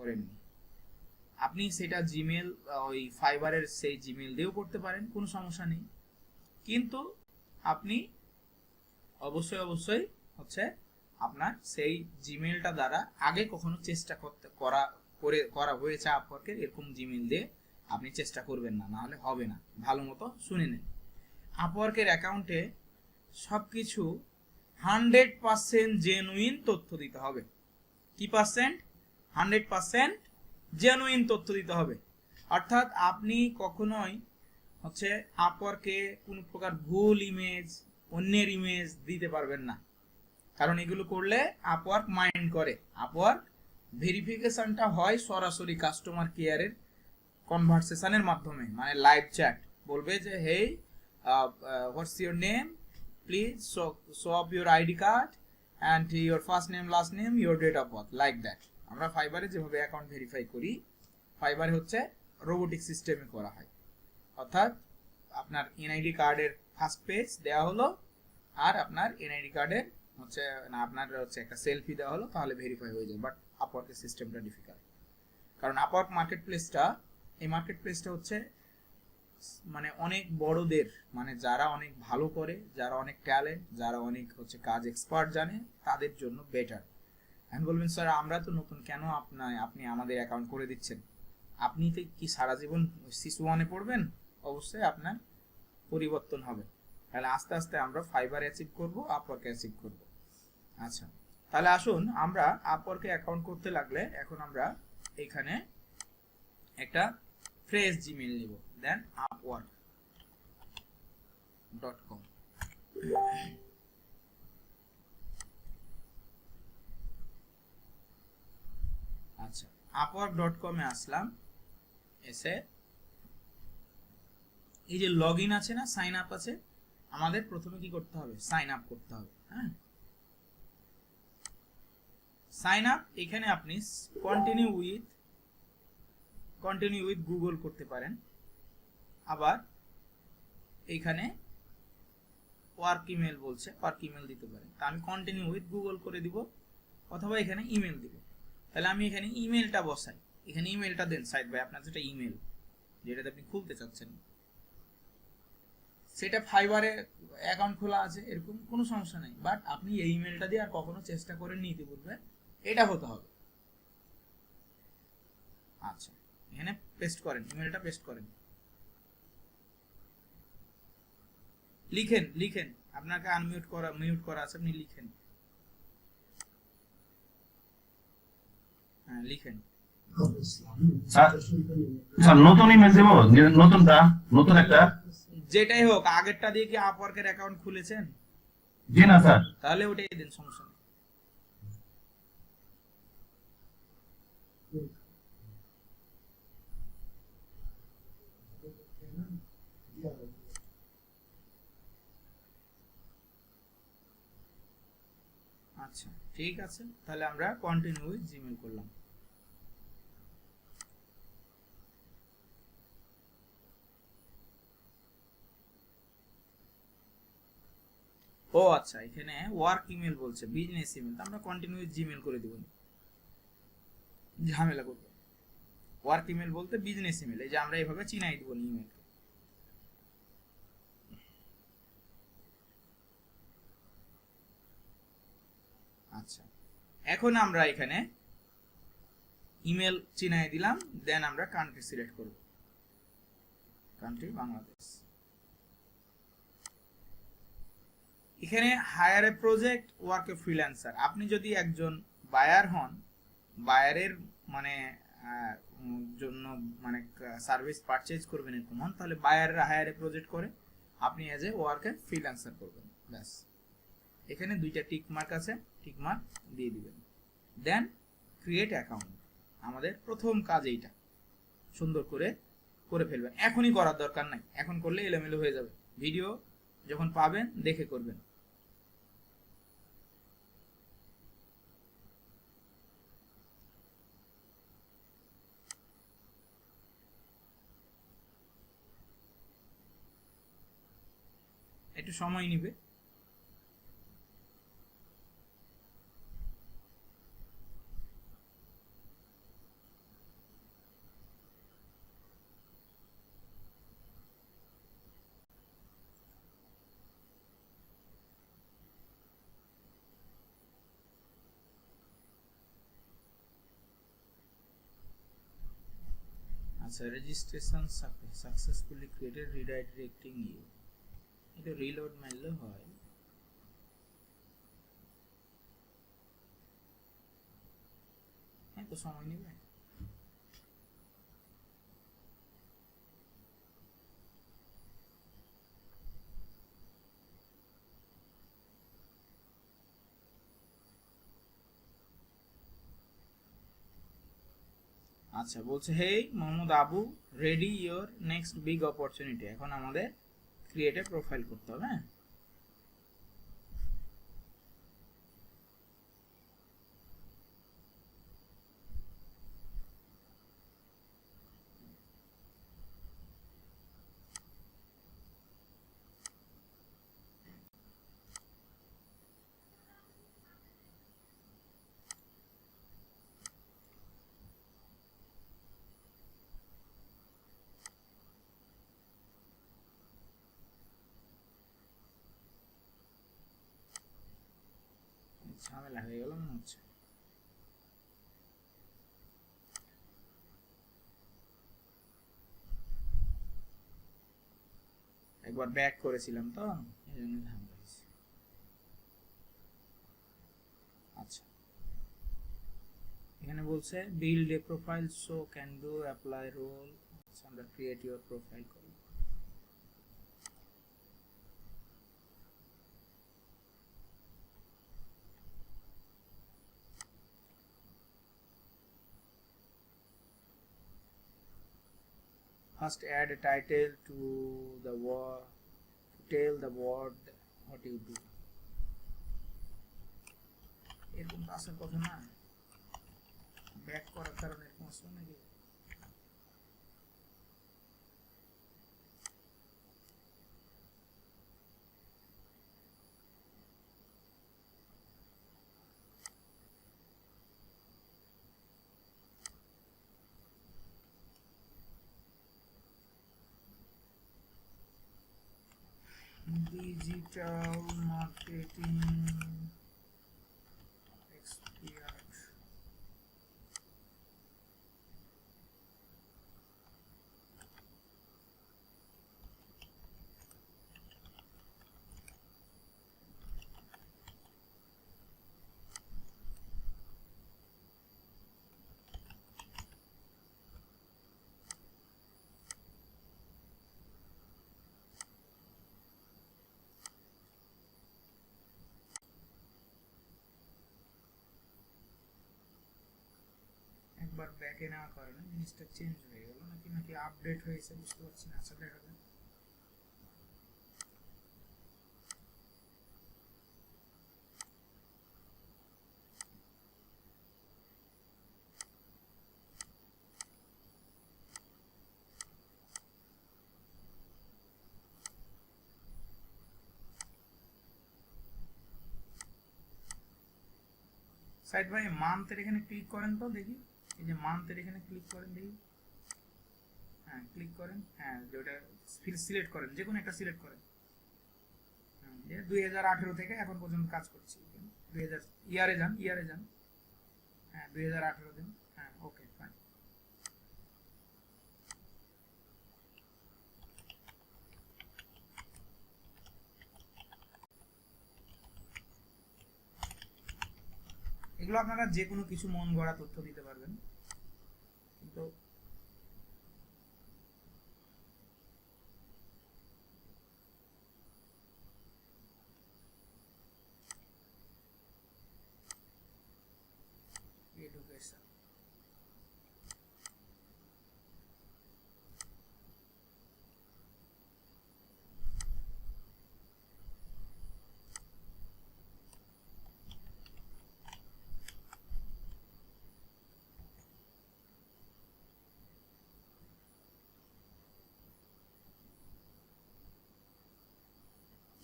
করেননি, আপনি সেটা জিমেল ওই ফাইবারের সেই জিমেল দিয়েও করতে পারেন, কোনো সমস্যা নেই। কিন্তু আপনি অবশ্যই হচ্ছে আপনার সেই জিমেলটা দ্বারা আগে কখনো চেষ্টা করা হয়েছে আপওয়ার্কের, এরকম জিমেল দিয়ে আপনি চেষ্টা করবেন না, নাহলে হবে না। ভালো মতো শুনে নিন, আপওয়ার্কের অ্যাকাউন্টে সবকিছু 100% জেনুইন তথ্য দিতে হবে। কি পার্সেন্ট? 100% জেনুইন তথ্য দিতে হবে। অর্থাৎ আপনি কখনোই হচ্ছে আপওয়ার্কে কোনো প্রকার ভুল ইমেজ, অন্যের ইমেজ দিতে পারবেন না, কারণ এগুলো করলে আপওয়ার্ক মাইন্ড করে। আপওয়ার্ক ভেরিফিকেশনটা হয় সরাসরি কাস্টমার কেয়ারের কনভারসেশনের মাধ্যমে, মানে লাইভ চ্যাট। বলবে যে hey what's your name, please show up your ID card and your first name, last name, your date of birth, like that. আমরা ফাইবারে যেভাবে অ্যাকাউন্ট ভেরিফাই করি, ফাইবারে হচ্ছে রোবোটিক সিস্টেমে করা হয়। অর্থাৎ আপনার এনআইডি কার্ডের ফার্স্ট পেজ দেওয়া হলো, আর আপনার এনআইডি কার্ডের হচ্ছে না, আপনার হচ্ছে একটা সেলফি দেওয়া হলো, তাহলে ভেরিফাই হয়ে যায়। বাট আপওয়ার্কের সিস্টেমটা ডিফিকাল্ট, কারণ আপওয়ার্ক মার্কেট প্লেসটা, এই মার্কেট প্লেসটা হচ্ছে মানে অনেক বড়দের, মানে যারা অনেক ভালো করে, যারা অনেক ট্যালেন্ট, যারা অনেক হচ্ছে কাজ এক্সপার্ট জানে, তাদের জন্য বেটার। আমি বলবেন স্যার আমরা তো নতুন, কেন আপনি আমাদের অ্যাকাউন্ট করে দিচ্ছেন? আপনি তো কি সারা জীবন শিশু ওয়ানে পড়বেন? অবশ্যই আপনার পরিবর্তন হবে, তাহলে আস্তে আস্তে আমরা ফাইবার অ্যাচিভ করব, আপওয়ার্কে অ্যাচিভ করব। আচ্ছা, তাহলে আসুন আমরা আপওয়ার্কে অ্যাকাউন্ট করতে লাগলে এখন আমরা এখানে একটা ফ্রেশ জিমেল নিব, দেন upwork.com। আচ্ছা, upwork.com এ আসলাম, এসে এই যে লগ ইন আছে না, সাইন আপ আছে, আমাদের প্রথমে কি করতে হবে? সাইন আপ করতে হবে। হ্যাঁ, সাইন আপ, এখানে আপনি কন্টিনিউ উইথ গুগল করতে পারেন, আবার এইখানে ওয়ার্ক ইমেল বলছে, ওয়ার্ক ইমেল দিতে পারেন। তা আমি কন্টিনিউ উইথ গুগল করে দিব, অথবা এখানে ইমেল দিব। তাহলে আমি এখানে ইমেলটা বসাই, এখানে ইমেলটা দেন সাইড বাই আপনার যেটা ইমেল, যেটাতে আপনি খুলতে চাচ্ছেন, সেটা ফাইবারে অ্যাকাউন্ট খোলা আছে, এরকম কোনো সমস্যা নেই। বাট আপনি এই ইমেলটা দিয়ে আর কখনো চেষ্টা করে নিতে পারবে, এটা হতে হবে। আচ্ছা, এখানে পেস্ট করেন, ইমেলটা পেস্ট করেন, লিখেন, আপনাকে মিউট করা আছে, আপনি লিখেন। হ্যাঁ, লিখেন। স্যার নতুন ইমেল দেব, নতুন একটা, যেটাই হোক, আগেরটা দিয়ে কি আপওয়ার্কের অ্যাকাউন্ট খুলেছেন? জি না স্যার। তাহলে ওটাই দিন, সমস্যা নেই। আচ্ছা, ঠিক আছে, তাহলে আমরা কন্টিনিউ উইথ জিমেল করলাম। ও আচ্ছা, এখানে ওয়ার্ক ইমেল বলছে, বিজনেস ইমেল, আমরা কন্টিনিউ উইথ জিমেল করে দেব, ঝামেলা করব। ওয়ার্ক ইমেল বলতে বিজনেস ইমেল, এই যে আমরা এইভাবে চিনাই দেব ইমেল। আচ্ছা, এখন আমরা এখানে ইমেল চিনাই দিলাম, দেন আমরা কান্ট্রি সিলেক্ট করব, কান্ট্রি বাংলাদেশ। এখানে hire a project, work a freelancer. আপনি যদি একজন বায়ার হন, বায়ারের মানে জন্য মানে সার্ভিস পারচেজ করবেন এরকম হন, তাহলে বায়াররা হায়ার এ প্রজেক্ট করে, আপনি as a work a freelancer করবেন, ব্যাস। এখানে দুইটা টিক মার্ক আছে, টিক মার্ক দিয়ে দিবেন, দেন ক্রিয়েট অ্যাকাউন্ট। আমাদের প্রথম কাজ এইটা, সুন্দর করে ফেলবেন। এখনই করার দরকার নাই, এখন করলে এলোমেলো হয়ে যাবে। ভিডিও যখন পাবেন দেখে করবেন। একটু সময় নিবে। আচ্ছা, registration successfully created, redirecting you, এটা রিলোড মারলে হয়। তো সময় নেবে। আচ্ছা, বলছে hey Mohammad Abu, ready your next big opportunity. এখন আমাদের ক্রিয়েট এ প্রোফাইল করতে হবে। হ্যাঁ, ঝামেলা হয়ে গেল মনে হচ্ছে। একবার ব্যাক করেছিলাম তো, এই জন্য ঝামেলা হয়েছে। আচ্ছা, এখানে বলছে build a profile so can do apply role. আমরা ক্রিয়েট ইওর প্রোফাইল করি। First add a title to the word, tell the word what you do. এরকম তো আসার কথা না, ব্যাক করার কারণে এরকম আসলো নাকি? Digital marketing expert. একবার ব্যাকে নেওয়ার কারণে জিনিসটা চেঞ্জ হয়ে গেল নাকি, নাকি আপডেট হয়েছে বুঝতে পারছি না। আচ্ছা, দেখা যাক। সাইড ভাই মান্থের এখানে ক্লিক করেন তো দেখি, এই যে মান্থের এখানে ক্লিক করেন দেখি। হ্যাঁ, ক্লিক করেন। হ্যাঁ, যেটা সিলেক্ট করেন, যে কোনো একটা সিলেক্ট করেন। 2018 থেকে এখন পর্যন্ত কাজ করছি। 2000 ইয়ারে যান, ইয়ারে যান। হ্যাঁ, 2018 দিন। হ্যাঁ, ওকে ফাইন। এগুলো আপনারা যে কোনো কিছু মন গড়া তথ্য দিতে পারবেন, কিন্তু এডুকেশন।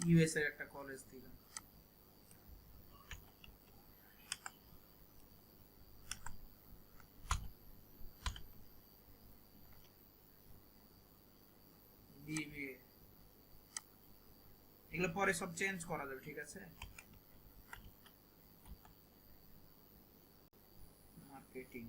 ইউএস এর একটা কলেজ দিলাম। বিবিএ, এগুলো পরে সব চেঞ্জ করা যাবে, ঠিক আছে। মার্কেটিং,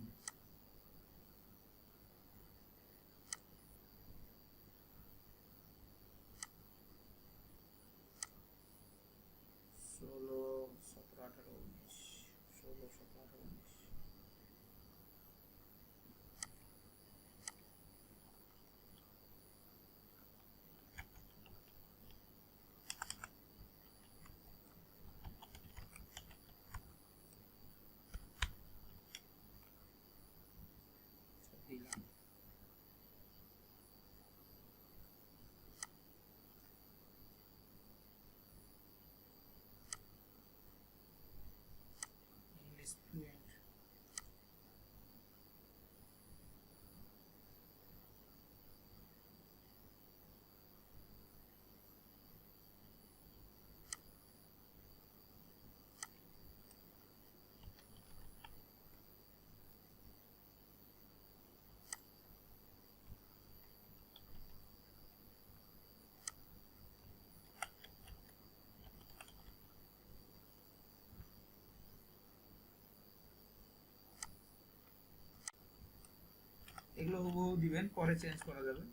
এগুলো হুবহু দিবেন, পরে চেঞ্জ করা যাবে।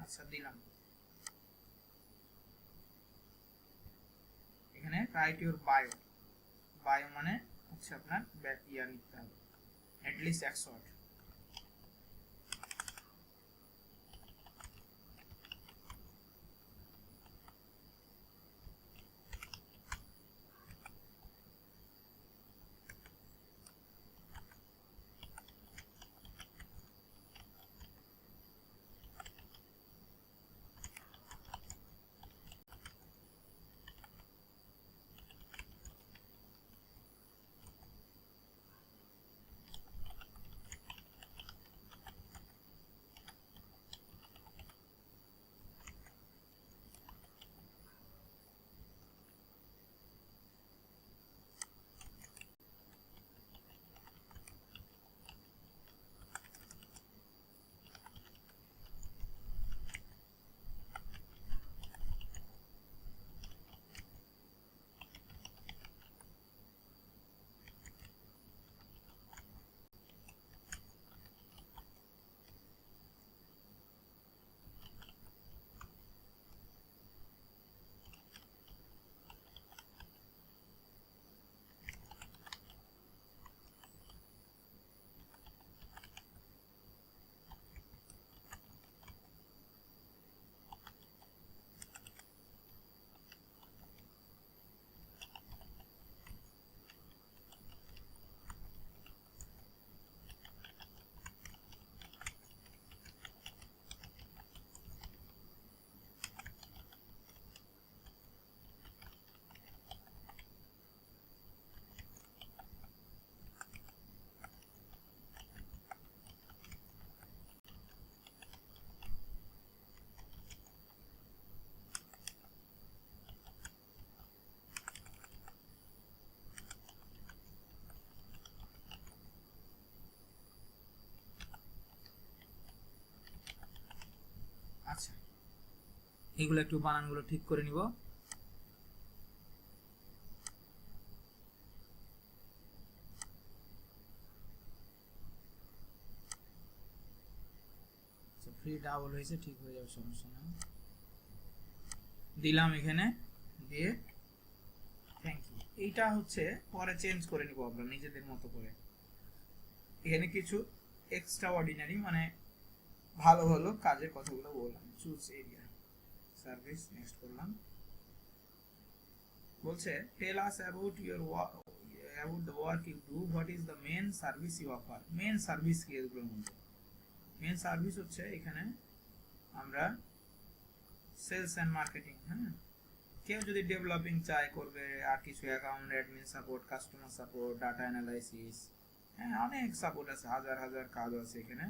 আচ্ছা দিলাম। এখানে রাইট ইউর বায়ো। বায়ো মানে হচ্ছে আপনার ইয়ার লিখতে হবে অ্যাটলিস্ট 100 ওয়ার্ড। আচ্ছা, এগুলো একটু বানানগুলো ঠিক করে নিব। ফ্রি ডাবল হয়েছে, ঠিক হয়ে যাবে, সমস্যা নেই। দিলাম এখানে, দিয়ে থ্যাংক ইউ। এইটা হচ্ছে পরে চেঞ্জ করে নিব আমরা নিজেদের মতো করে। এখানে কিছু এক্সট্রা অর্ডিনারি মানে ভালো ভালো কাজের কথাগুলো বললাম। চুজ এরিয়া সার্ভিস, নেক্সট করলাম। বলছে tell us about your about the work you do, what is the main service you offer. Main service কি এগুলোর মধ্যে? মেন সার্ভিস হচ্ছে এখানে আমরা সেলস এন্ড মার্কেটিং। হ্যাঁ, কেউ যদি ডেভেলপিং চায় করবে, আর কিছু account admin support, customer support, data analysis, হ্যাঁ অনেক সাপোর্ট আছে, হাজার হাজার কাজ আছে এখানে।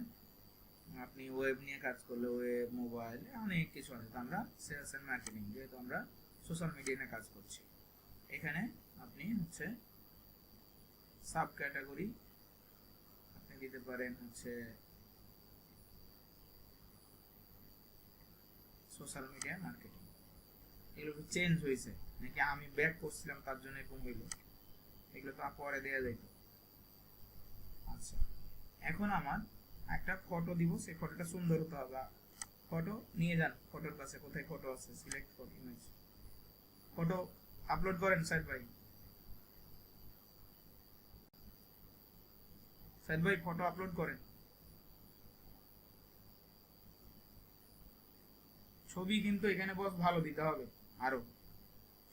আপনি ওয়েব নিয়ে কাজ করলে ওয়েব, মোবাইল, অনেক কিছু আছে। তো আমরা সেলস এন্ড মার্কেটিং, যেহেতু আমরা সোশ্যাল মিডিয়া নিয়ে কাজ করছি, এখানে আপনি হচ্ছে সাব ক্যাটাগরি আপনি দিতে পারেন হচ্ছে সোশ্যাল মিডিয়া মার্কেটিং। এগুলো চেঞ্জ হয়েছে নাকি আমি ব্যাক করছিলাম তার জন্য এরকম হইল, এগুলো তো পরে দেওয়া যাইত। আচ্ছা, এখন আমার একটা ফটো দিব, সেই ফটোটা সুন্দর হতে হবে। ফটো নিয়ে যান, ফটোর কাছে কোথায় ফটো আছে, select for image, photo upload করেন। সাইদ ভাই, সাইদ ভাই ফটো আপলোড করেন। ছবি কিন্তু এখানে বস ভালো দিতে হবে, আরো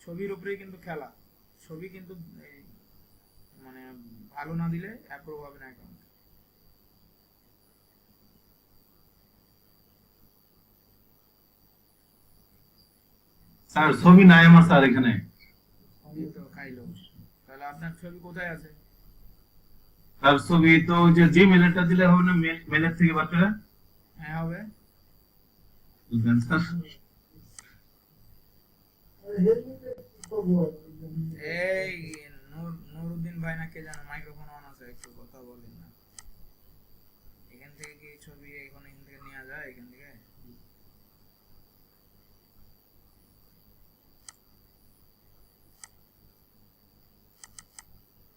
ছবির উপরেই কিন্তু খেলা। ছবি কিন্তু মানে ভালো না দিলে অ্যাপ্রুভ হবে না অ্যাকাউন্ট। স্যার ছবি নাই আমার স্যার এখানে। তো খাইলো, তাহলে আপনার ছবি কোথায় আছে? স্যার ছবি তো ওই যে জিমেলটা দিলে হবে না, মেলের থেকে বার করে? হ্যাঁ হবে। বুঝলেন স্যার? এই নুরুদ্দিন ভাই না কে জানো, মাইক্রোফোন অন আছে, একটু কথা বলেন না। এখান থেকে কি ছবি এখন এখান থেকে নেওয়া যায় এখান থেকে?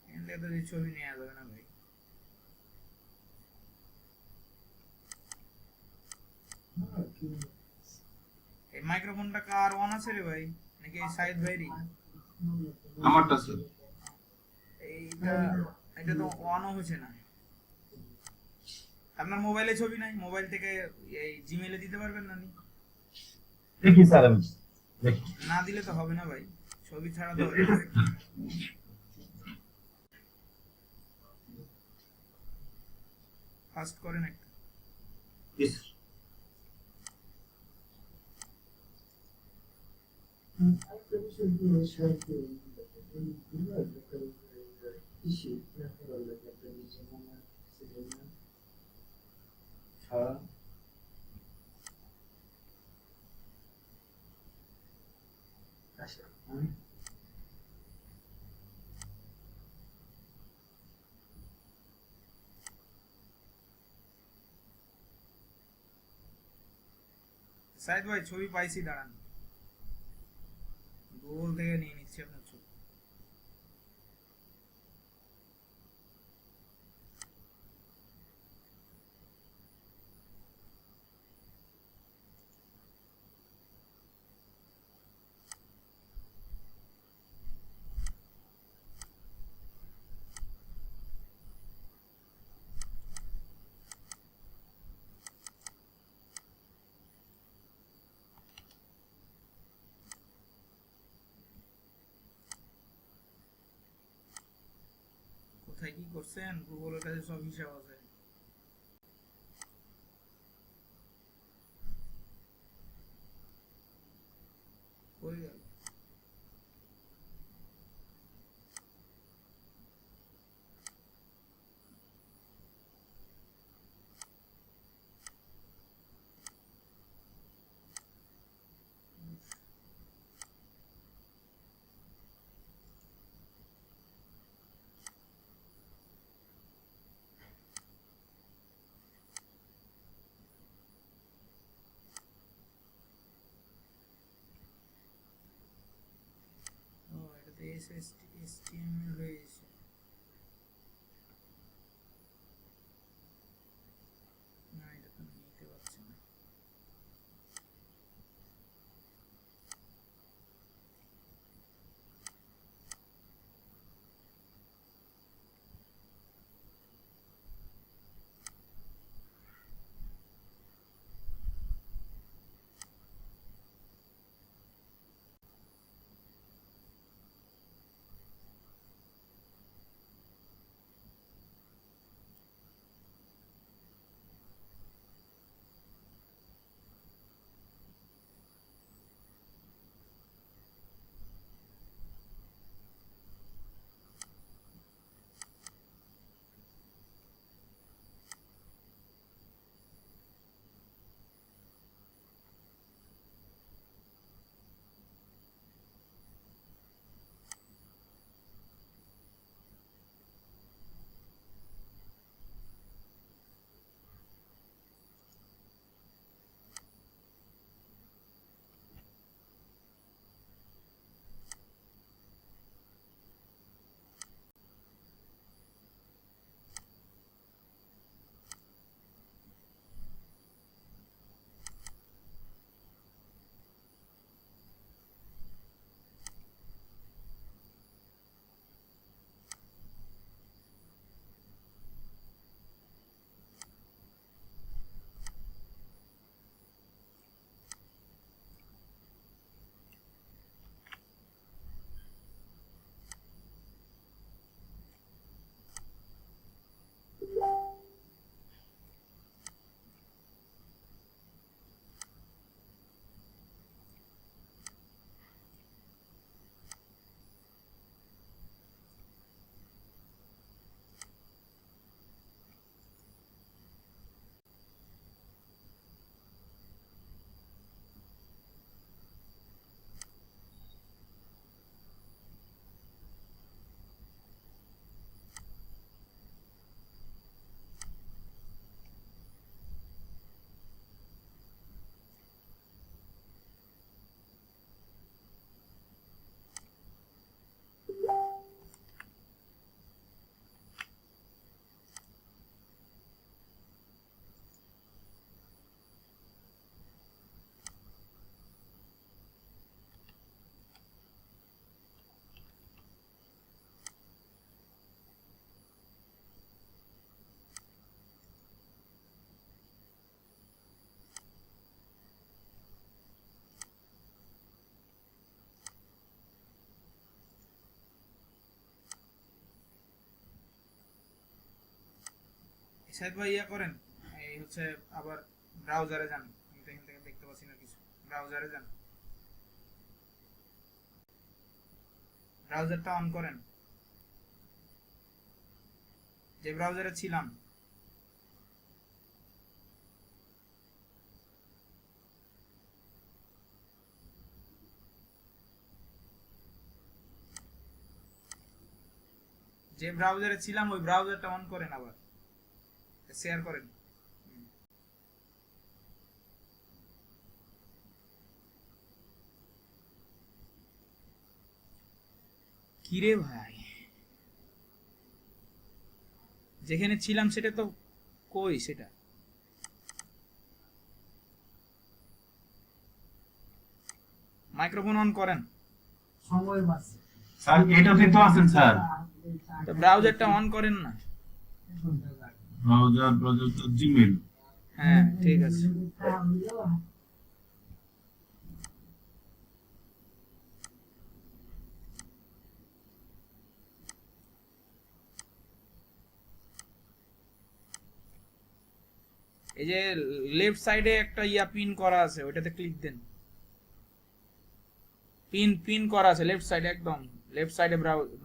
এখান থেকে তো ছবি নেওয়া যাবে না ভাই। এই মাইক্রোফোনটা কার অন আছে রে ভাই, নাকি সাইদ ভাইরি? আমারটা স্যার। এইটা এটা তো অনও হচ্ছে না। আপনার মোবাইলে ছবি নাই, মোবাইল থেকে এই জিমেইলে দিতে পারবেন না নি? দেখি স্যার আমি দেখি। না দিলে তো হবে না ভাই, ছবি ছাড়া তো। ফাস্ট করেন একটা। Yes. সাইদ ভাই ছবি পাইছি, দাঁড়ান, গুগল থেকে নিয়ে নিচ্ছি আপনার ছবি। কোথায় কি করছেন? গুগলের কাছে সব হিসাব আছে। কই গেল? ও এটাতে HTML রয়েছে। না এটা তো নিতে পারছি না। সাহেব ভাই ইয়া করেন, এই হচ্ছে আবার ব্রাউজারে যান, আমি তো এখান থেকে দেখতে পাচ্ছি না কিছু। ব্রাউজারে যান, ব্রাউজারটা অন করেন, যে ব্রাউজারে ছিলাম। যে ব্রাউজারে ছিলাম ওই ব্রাউজারটা অন করেন, আবার শেয়ার করেন। কিরে ভাই, যেখানে ছিলাম সেটা তো কই, সেটা মাইক্রোফোন অন করেন। স্যার এটাতে তো আছেন স্যার, তো ব্রাউজারটা অন করেন না। ব্রাউজার তো জিমেইল। হ্যাঁ ঠিক আছে। এই যে লেফট সাইডে একটা ইয়া পিন করা আছে, ওইটাতে ক্লিক দেন। পিন পিন করা আছে লেফট সাইডে, একদম লেফট সাইডে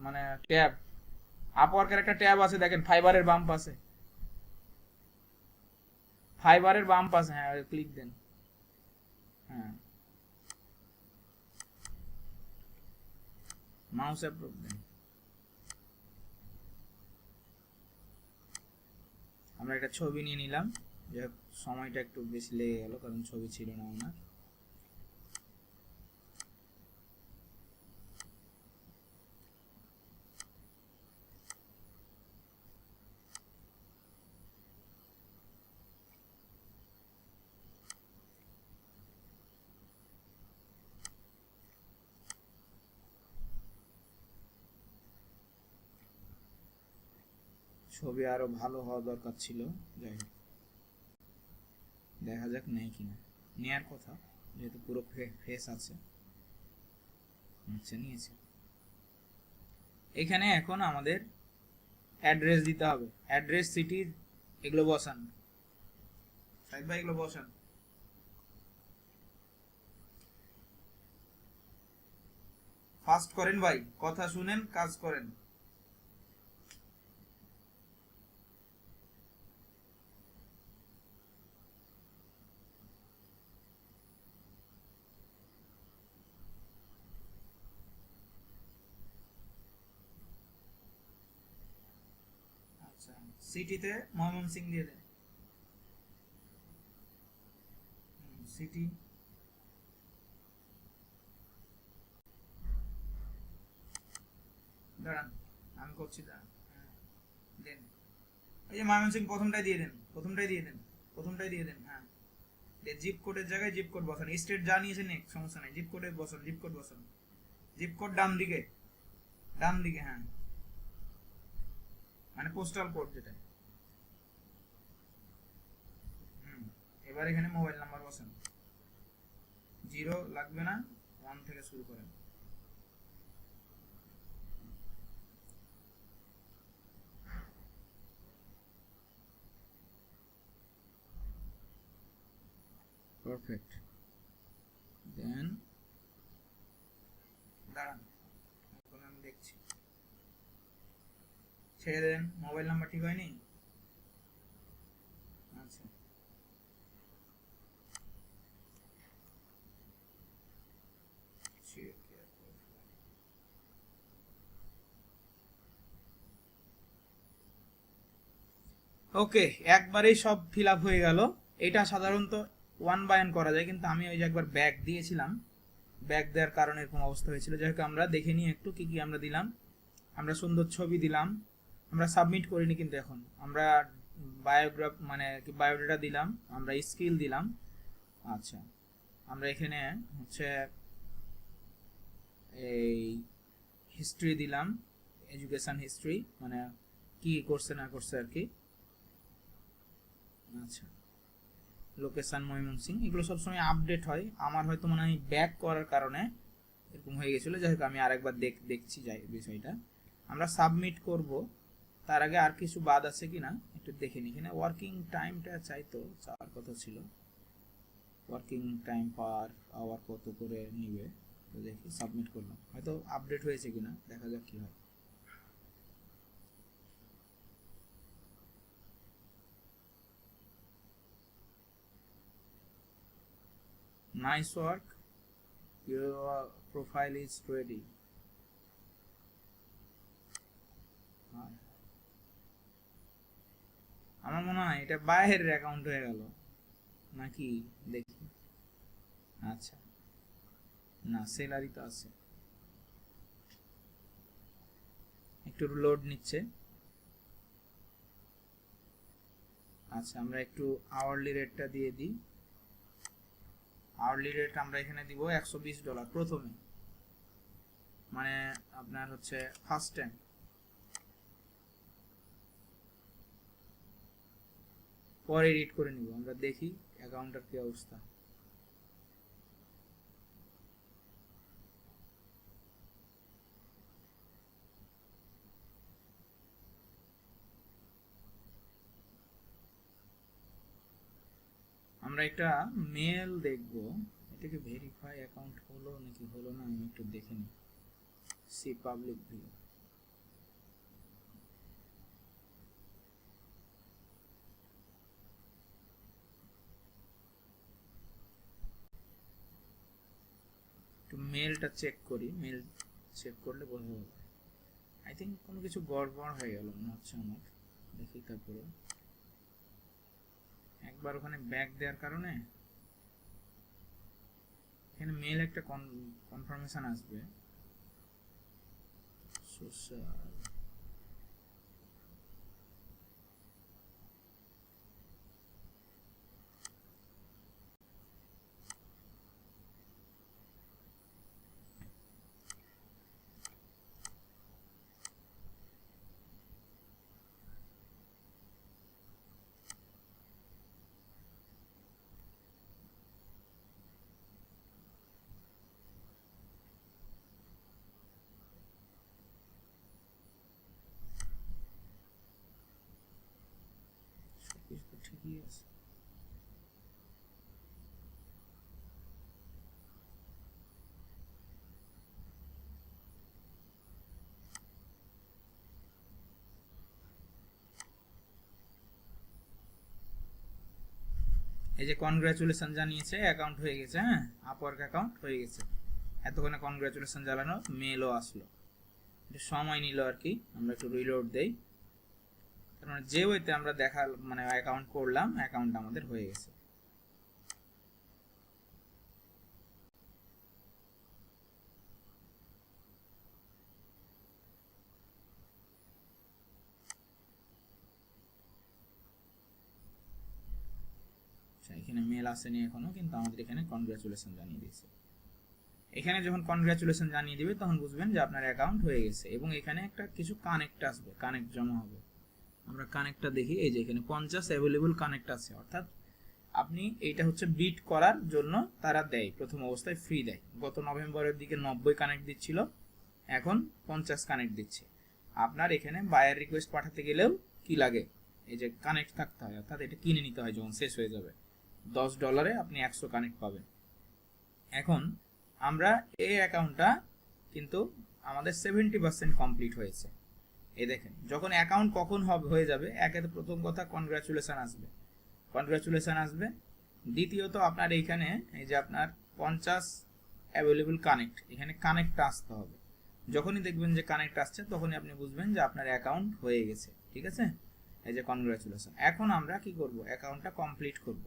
মানে ট্যাব, আপওয়ার্কের একটা ট্যাব আছে দেখেন, ফাইবারের বাম পাশে, ফাইবারের বাম পাশে, হ্যাঁ ক্লিক দেন। হ্যাঁ মাউস অ্যাপ্রুভ দেন। আমরা একটা ছবি নিয়ে নিলাম, যাক সময়টা একটু বেশি লেগে গেল কারণ ছবি ছিল না ওনার। ছবি আরো ভালো হওয়া দরকার ছিল, যাই হোক দেখা যাক নেই কিনা। নেয়ার কথা, যেহেতু পুরো ফেস আছে। আচ্ছা নিয়েছে। এখানে এখন আমাদের অ্যাড্রেস দিতে হবে, অ্যাড্রেস, সিটি, এগুলো বসান। সাইদ ভাই এগুলো বসান। ফাস্ট করেন ভাই, কথা শুনেন, কাজ করেন। আচ্ছা সিটিতে ময়মনসিংহ দিয়ে দেন। সিটি, দাঁড়ান আমি করছি, দাঁড়ান। দেন, এই যে ময়মনসিংহ প্রথমটাই দিয়ে দেন, প্রথমটাই দিয়ে দেন, প্রথমটাই দিয়ে দেন। হ্যাঁ জিপ কোডের জায়গায় জিপ কোড বসান, স্টেট যা নিয়েছেন সমস্যা নাই, জিপ কোডে বসান, জিপ কোড বসান। জিপ কোড ডান দিকে, ডান দিকে, হ্যাঁ মানে পোস্টাল কোড যেটা। এবার এখানে মোবাইল নাম্বার বসান, 0 লাগবে না, 1 থেকে শুরু করেন। পারফেক্ট। দেন দাঁড়ান, এখন আমি দেখছি। ছেড়ে দেন, মোবাইল নাম্বার ঠিক হয়নি। আচ্ছা ওকে, একবারেই সব ফিল আপ হয়ে গেল। এটা সাধারণত 1 বাই 1 করা যায়, কিন্তু আমি ওই যে একবার ব্যাক দিয়েছিলাম, ব্যাক দেওয়ার কারণে এরকম অবস্থা হয়েছিল। যাই হোক আমরা দেখে নিই একটু কি কি আমরা দিলাম। আমরা সুন্দর ছবি দিলাম, আমরা সাবমিট করিনি কিন্তু এখন। আমরা বায়োগ্রাফ মানে বায়োডাটা দিলাম, আমরা স্কিল দিলাম। আচ্ছা আমরা এখানে হচ্ছে এই হিস্ট্রি দিলাম, এডুকেশন হিস্ট্রি, মানে কি করছে না করছে আর কি। আচ্ছা লোকেশন ময়মনসিংহ, এগুলো সবসময় আপডেট হয়। আমার হয়তো মনে হয় ব্যাক করার কারণে এরকম হয়ে গেছিলো। যাই হোক আমি আরেকবার দেখছি যাই বিষয়টা। আমরা সাবমিট করব, তার আগে আর কিছু বাদ আছে কিনা একটু দেখে নিই। এখানে ওয়ার্কিং টাইমটা চাইতো, চাওয়ার কথা ছিল, ওয়ার্কিং টাইম পার আওয়ার কত করে নিবে। তো দেখি, সাবমিট করলাম, হয়তো আপডেট হয়েছে কিনা, দেখা যাক কি হয়। Nice work, your profile is ready. আমার মনে হয় এটা বাইরের অ্যাকাউন্ট হয়ে গেল নাকি, দেখি। আচ্ছা, না স্যালারি তো আছে, একটু লোড নিচ্ছে। আচ্ছা, আমরা একটু আওয়ারলি রেটটা দিয়ে দিই। আওয়ারলি রেট আমরা এখানে দিব $120 প্রথমে, মানে আপনার হচ্ছে ফার্স্ট টাইম। পরে এডিট করে নিব, আমরা দেখি অ্যাকাউন্টের কি অবস্থা। আমরা একটা মেল দেখব, এটাকে ভেরিফাই অ্যাকাউন্ট হলো নাকি হলো না আমি একটু দেখে নিই। সি পাবলিক ভিউ, একটু মেলটা চেক করি, মেল চেক করলে বোঝা যাবে। আই থিঙ্ক কোনো কিছু গড়বড় হয়ে গেল মনে হচ্ছে আমার, দেখি। তারপরে একবার ওখানে ব্যাক দেওয়ার কারণে এখানে মেল একটা কনফার্মেশন আসবে। সোশ্যাল, সবকিছু তো ঠিকই আছে। এই যে কনগ্রাচুলেশন জানিয়েছে, অ্যাকাউন্ট হয়ে গেছে। হ্যাঁ, আপওয়ার্ক অ্যাকাউন্ট হয়ে গেছে। এতক্ষণে কনগ্রাচুলেশন জানানো মেলও আসলো, একটু সময় নিল আর কি। আমরা একটু রিলোড দেই, তার মানে যে ওইতে আমরা দেখা মানে অ্যাকাউন্ট করলাম, অ্যাকাউন্ট আমাদের হয়ে গেছে। এখানে মেল আসেনি এখনো, কিন্তু আমাদের এখানে কনগ্রাচুলেশন জানিয়ে দিয়েছে। এখানে যখন কনগ্রাচুলেশন জানিয়ে দিবে তখন বুঝবেন যে আপনার অ্যাকাউন্ট হয়ে গেছে। এবং এখানে একটা কিছু কানেক্ট আসবে, কানেক্ট জমা হবে। আমরা কানেক্টটা দেখি, এই যে এখানে 50 অ্যাভেলেবল কানেক্ট আছে, অর্থাৎ আপনি এইটা হচ্ছে বিট করার জন্য তারা দেয়, প্রথম অবস্থায় ফ্রি দেয়। গত নভেম্বরের দিকে 90 কানেক্ট দিচ্ছিল, এখন 50 কানেক্ট দিচ্ছে। আপনার এখানে বায়ার রিকোয়েস্ট পাঠাতে গেলেও কি লাগে, এই যে কানেক্ট থাকতে হয়, অর্থাৎ এটা কিনে নিতে হয় যখন শেষ হয়ে যাবে। $10 আপনি 100 কানেক্ট পাবেন। এখন আমরা এই অ্যাকাউন্টটা কিন্তু আমাদের 70% কমপ্লিট হয়েছে। এই দেখেন, যখন অ্যাকাউন্ট কখন হয়ে যাবে, একে তো প্রথম কথা কনগ্রাচুলেশন আসবে, কনগ্রাচুলেশন আসবে। দ্বিতীয়ত আপনার এইখানে এই যে আপনার 50 অ্যাভেলেবল কানেক্ট, এখানে কানেক্টটা আসতে হবে। যখনই দেখবেন যে কানেক্ট আসছে, তখনই আপনি বুঝবেন যে আপনার অ্যাকাউন্ট হয়ে গেছে। ঠিক আছে, এই যে কনগ্রাচুলেশন। এখন আমরা কি করব, অ্যাকাউন্টটা কমপ্লিট করব।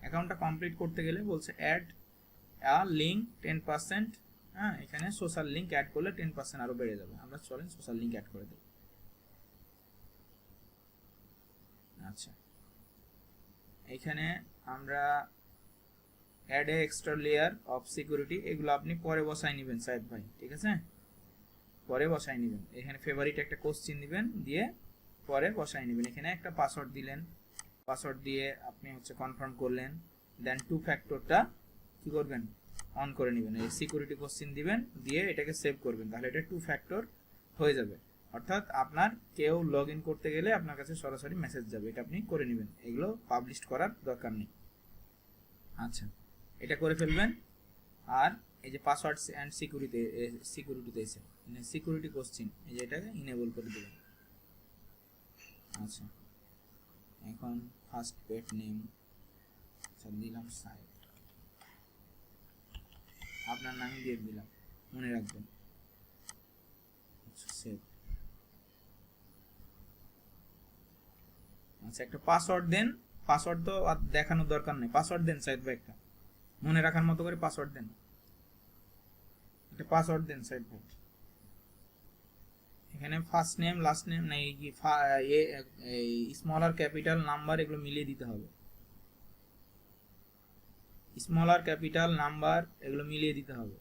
অ্যাকাউন্টটা কমপ্লিট করতে গেলে বলছে অ্যাড লিঙ্ক 10%। হ্যাঁ, এখানে সোশ্যাল লিঙ্ক অ্যাড করলে 10% আরো বেড়ে যাবে। আমরা চলেন সোশ্যাল লিঙ্ক অ্যাড করে দিই। আচ্ছা, এখানে আমরা add a extra layer of security, এগুলো আপনি পরে বসাই নেবেন সাহেব ভাই, ঠিক আছে, পরে বসাই নেবেন। এখানে ফেভারিট একটা কোশ্চেন দিবেন, দিয়ে পরে বসাই নেবেন। এখানে একটা পাসওয়ার্ড দিলেন, পাসওয়ার্ড দিয়ে আপনি হচ্ছে কনফার্ম করলেন, দেন 2 ফ্যাক্টরটা কি করবেন, অন করে নেবেন। এই সিকিউরিটি কোশ্চেন দিবেন, দিয়ে এটাকে সেভ করবেন, তাহলে এটা 2 ফ্যাক্টর হয়ে যাবে। অর্থাৎ আপনার কেউ লগ ইন করতে গেলে আপনার কাছে সরাসরি মেসেজ যাবে, এটা আপনি করে নেবেন, এগুলো পাবলিশ করার দরকার নেই। আচ্ছা, এটা করে ফেলবেন। আর এই যে পাসওয়ার্ড অ্যান্ড সিকিউরিটিতে এসে সিকিউরিটি কোশ্চেন, এই যে এটাকে ইনেবল করে দেবেন। আচ্ছা, এখন ফার্স্ট পেট নেম দিলাম সাইট, আপনার নামই দিয়ে দিলাম, মনে রাখবেন। সেভ। আচ্ছা, একটা পাসওয়ার্ড দেন। পাসওয়ার্ড তো আর দেখানোর দরকার নেই, পাসওয়ার্ড দেন সাইড ভাই, একটা মনে রাখার মতো করে পাসওয়ার্ড দেন, একটা পাসওয়ার্ড দেন সাইড ভাই। এখানে ফার্স্ট নেম লাস্ট নেম নাই, এই স্মল আর ক্যাপিটাল নাম্বার এগুলো মিলিয়ে দিতে হবে, স্মল আর ক্যাপিটাল নাম্বার এগুলো মিলিয়ে দিতে হবে,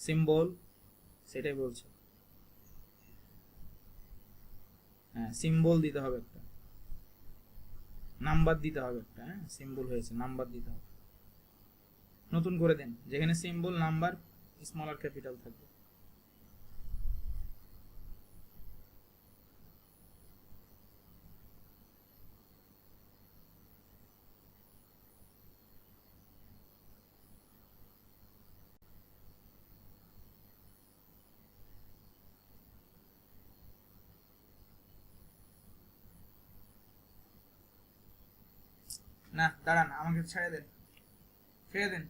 সিম্বল সেটাই বলছে। হ্যাঁ, সিম্বল দিতে হবে একটা, নাম্বার দিতে হবে একটা, হ্যাঁ সিম্বল হয়েছে, নাম্বার দিতে হবে। নতুন করে দেন, যেখানে সিম্বল নাম্বার স্মল আর ক্যাপিটাল থাকবে। না দাঁড়ান, আমাকে ছেড়ে দেন, ছেড়ে দেন।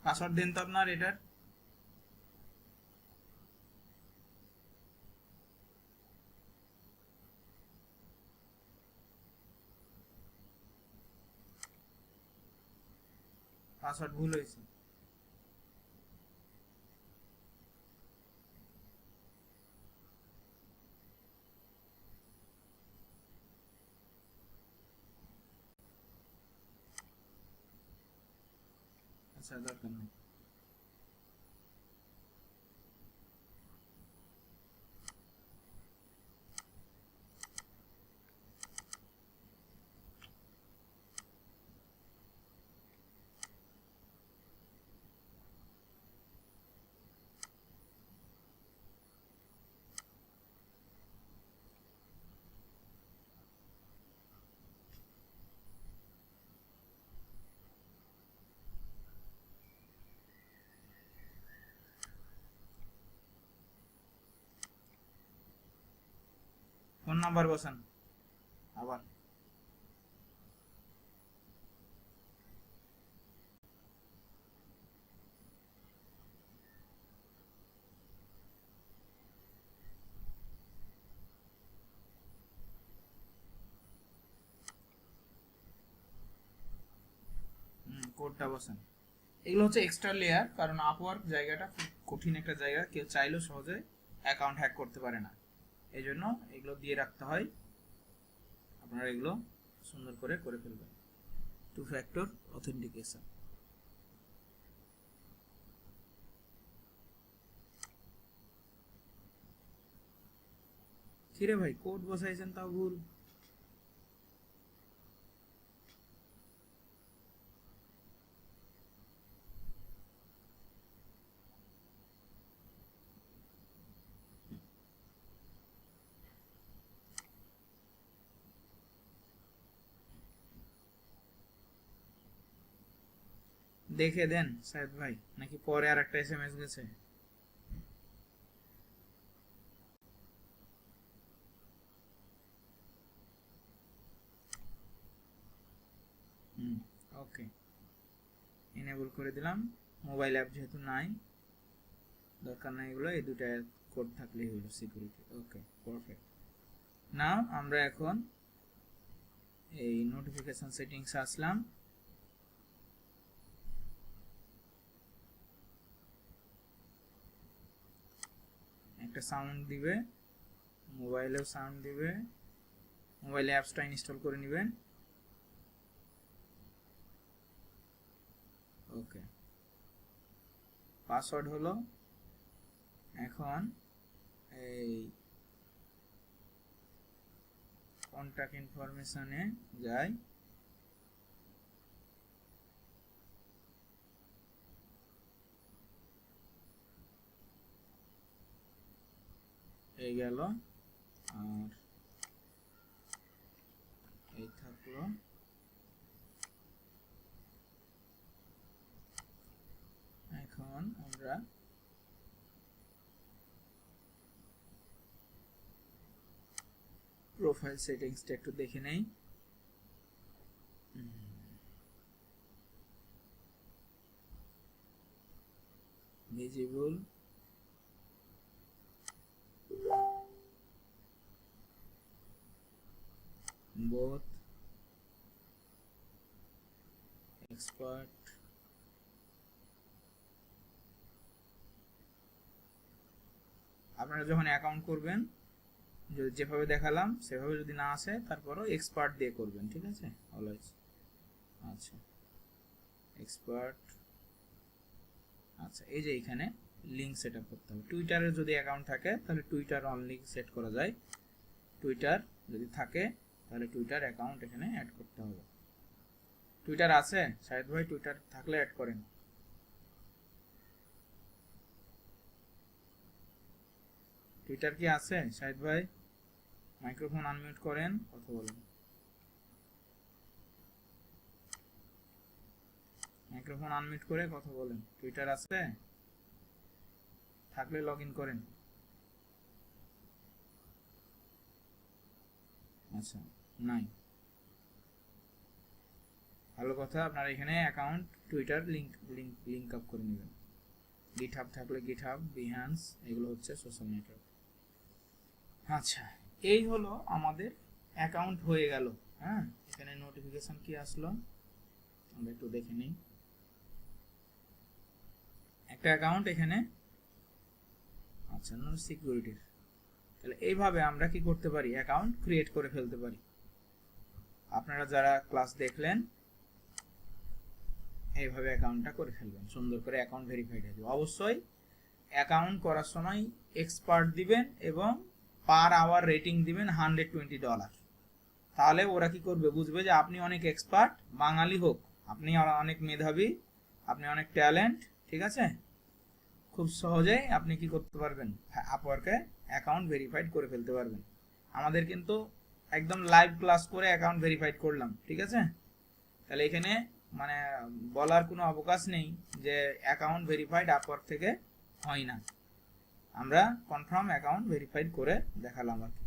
পাসওয়ার্ড দেন তো আপনার এটার। পাসওয়ার্ড ভুল হয়েছে। আচ্ছা, দরকার নেই। ফোন নাম্বার বসান আবার। কোডটা বসান। এগুলো হচ্ছে এক্সট্রা লেয়ার, কারণ আপওয়ার্ক জায়গাটা খুব কঠিন একটা জায়গা, কেউ চাইলেও সহজে অ্যাকাউন্ট হ্যাক করতে পারে না, এই জন্য এগুলো দিয়ে রাখতে হয়। আপনারা এগুলো সুন্দর করে করে ফেলবেন। 2 ফ্যাক্টর অথেন্টিকেশন। কিরে ভাই কোড বসাইছেন তাও ভুল। দেখে দেন সাহেদ ভাই, নাকি পরে আর একটা এসএমএস গেছে? ওকে, এনেবল করে দিলাম। মোবাইল অ্যাপ যেহেতু নাই, দরকার নাই এগুলো, এই দুটো কোড থাকলেই হলো সিকিউরিটি। ওকে, পারফেক্ট। নাও আমরা এখন এই নোটিফিকেশন সেটিংস আসলাম। একটা সাউন্ড দিবে, মোবাইলেও সাউন্ড দিবে, মোবাইলে অ্যাপসটা ইনস্টল করে নেবেন। ওকে, পাসওয়ার্ড হলো। এখন এই কন্টাক্ট ইনফরমেশনে যাই, এই গেল, আর এই থাকলো। এখন আমরা প্রোফাইল সেটিংসটা একটু দেখে নেই। ভিজিবল, both, expert, আপনারা যখন অ্যাকাউন্ট করবেন যেভাবে দেখালাম সেভাবে যদি না আসে তারপরও এক্সপার্ট দিয়ে করবেন, ঠিক আছে, অলওয়েজ। আচ্ছা, এক্সপার্ট। আচ্ছা, এই যে এখানে লিঙ্ক সেট আপ করতে হবে। টুইটারের যদি অ্যাকাউন্ট থাকে তাহলে টুইটার অনলি সেট করা যায়, টুইটার যদি থাকে তাহলে টুইটার অ্যাকাউন্ট এখানে অ্যাড করতে হবে। টুইটার আছে শাহিদ ভাই? টুইটার থাকলে অ্যাড করেন। টুইটার কি আছে শাহিদ ভাই? মাইক্রোফোন আনমিউট করেন, কথা বলেন। মাইক্রোফোন আনমিউট করে কথা বলেন। টুইটার আছে? থাকলে লগ ইন করেন। আচ্ছা, নাই, ভালো কথা। আপনারা এখানে অ্যাকাউন্ট টুইটার লিংক আপ করে নেবেন। গিটহাব থাকলে গিটহাব, বিহ্যান্স, এগুলো হচ্ছে সোশ্যাল নেটওয়ার্ক। আচ্ছা, এই হলো আমাদের অ্যাকাউন্ট হয়ে গেল। হ্যাঁ, এখানে নোটিফিকেশন কি আসলো আমরা একটু দেখে নিই। একটা অ্যাকাউন্ট এখানে, আচ্ছা, নো সিকিউরিটির। তাহলে এইভাবে আমরা কি করতে পারি? অ্যাকাউন্ট ক্রিয়েট করে ফেলতে পারি। আপনারা যারা ক্লাস দেখলেন এইভাবে অ্যাকাউন্টটা করে ফেলবেন, সুন্দর করে অ্যাকাউন্ট ভেরিফাইড হয়ে যাবে। অবশ্যই অ্যাকাউন্ট করার সময় এক্সপার্ট দিবেন এবং পার আওয়ার রেটিং দিবেন $120। তাহলে ওরা কি করবে? বুঝবে যে আপনি অনেক এক্সপার্ট, বাঙালি হোক, আপনি অনেক মেধাবী, আপনি অনেক ট্যালেন্ট, ঠিক আছে। খুব সহজেই আপনি কি করতে পারবেন? আপওয়ার্কে অ্যাকাউন্ট ভেরিফাইড করে ফেলতে পারবেন। আমাদের কিন্তু একদম লাইভ ক্লাস করে অ্যাকাউন্ট ভেরিফাইড করলাম, ঠিক আছে। তাহলে এখানে মানে বলার কোনো অবকাশ নেই যে অ্যাকাউন্ট ভেরিফাইড আপওয়ার্ক থেকে হয় না। আমরা কনফার্ম অ্যাকাউন্ট ভেরিফাইড করে দেখালাম আর কি।